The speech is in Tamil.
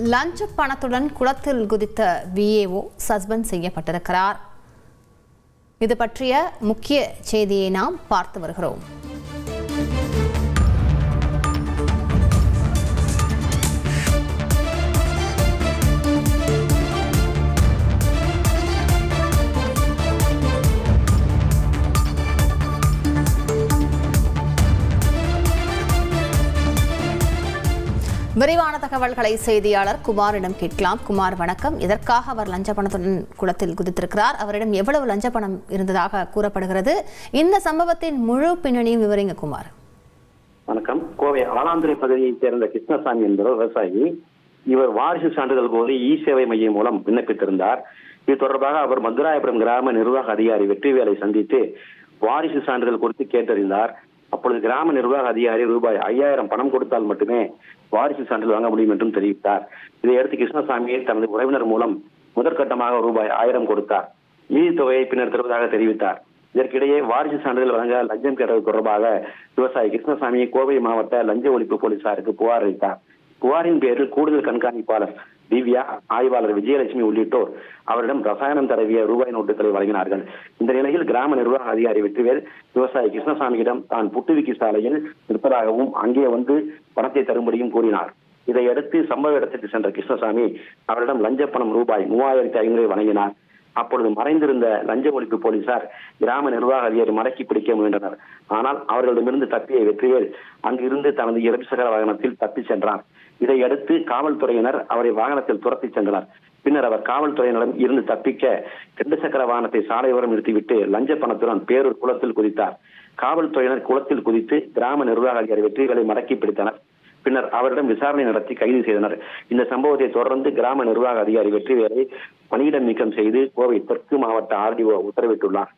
லஞ்ச பணத்துடன் குளத்தில் குதித்த விஏஓ சஸ்பெண்ட் செய்யப்பட்டிருக்கிறார். இது பற்றிய முக்கிய செய்தியை நாம் பார்த்து வருகிறோம். விரிவான தகவல்களை செய்தியாளர் குமாரிடம் கேட்கலாம். குமார், வணக்கம். இதற்காக அவர் லஞ்ச பணத்துடன் குளத்தில் குதித்திருக்கிறார். அவரிடம் எவ்வளவு லஞ்ச பணம் இருந்ததாக கூறப்படுகிறது? இந்த சம்பவத்தின் முழு பின்னணியும் விவரிங்க குமார். வணக்கம். கோவை ஆலாந்துறை பகுதியைச் சேர்ந்த கிருஷ்ணசாமி என்பவர் விவசாயி. இவர் வாரிசு சான்றிதழ் கோரி இ சேவை மையம் மூலம் விண்ணப்பித்திருந்தார். இது தொடர்பாக அவர் மதுராயபுரம் கிராம நிர்வாக அதிகாரி வெற்றிவேலை சந்தித்து வாரிசு சான்றிதழ் குறித்து கேட்டறிந்தார். அப்பொழுது கிராம நிர்வாக அதிகாரி ரூபாய் 5000 பணம் கொடுத்தால் மட்டுமே வாரிசு சான்றிதழ் வாங்க முடியும் என்றும் தெரிவித்தார். இதையடுத்து கிருஷ்ணசாமியை தனது உறவினர் மூலம் முதற்கட்டமாக ரூபாய் 1000 கொடுத்தார். மீதி தொகையை பின்னர் தருவதாக தெரிவித்தார். இதற்கிடையே வாரிசு சான்றிதழ் வழங்க லஞ்சம் கேட்டது தொடர்பாக விவசாயி கிருஷ்ணசாமி கோவை மாவட்ட லஞ்ச ஒழிப்பு போலீசாருக்கு புகார் அளித்தார். புகாரின் பேரில் கூடுதல் கண்காணிப்பாளர் திவ்யா, ஆய்வாளர் விஜயலட்சுமி உள்ளிட்டோர் அவரிடம் ரசாயனம் தடவிய ரூபாய் நோட்டுகளை வழங்கினார்கள். இந்த நிலையில் கிராம நிர்வாக அதிகாரி வெற்றிவேல் விவசாயி கிருஷ்ணசாமியிடம் தான் புட்டுவிக்கி சாலையில் இருப்பதாகவும் அங்கே வந்து பணத்தை தரும்படியும் கூறினார். இதையடுத்து சம்பவ இடத்திற்கு சென்ற கிருஷ்ணசாமி அவரிடம் லஞ்ச பணம் ரூபாய் 3500 வழங்கினார். அப்பொழுது மறைந்திருந்த லஞ்ச ஒழிப்பு போலீசார் கிராம நிர்வாக அதிகாரி மடக்கி பிடிக்க முயன்றனர். ஆனால் அவர்களிடமிருந்து தப்பிய வெற்றிவேல் அங்கிருந்து தனது 2 சக்கர வாகனத்தில் தப்பி சென்றார். இதையடுத்து காவல்துறையினர் அவரை வாகனத்தில் துரத்தி சென்றனர். பின்னர் அவர் காவல்துறையினரிடம் இருந்து தப்பிக்க 2 சக்கர வாகனத்தை சாலையோரம் நிறுத்திவிட்டு லஞ்ச பணத்துடன் பேரூர் குளத்தில் குதித்தார். காவல்துறையினர் குளத்தில் குதித்து கிராம நிர்வாக அதிகாரி வெற்றிவேலை மடக்கி பிடித்தனர். பின்னர் அவரிடம் விசாரணை நடத்தி கைது செய்தனர். இந்த சம்பவத்தை தொடர்ந்து கிராம நிர்வாக அதிகாரி வெற்றிவேலை பணியிட நீக்கம் செய்து கோவை தெற்கு மாவட்ட RDO உத்தரவிட்டுள்ளார்.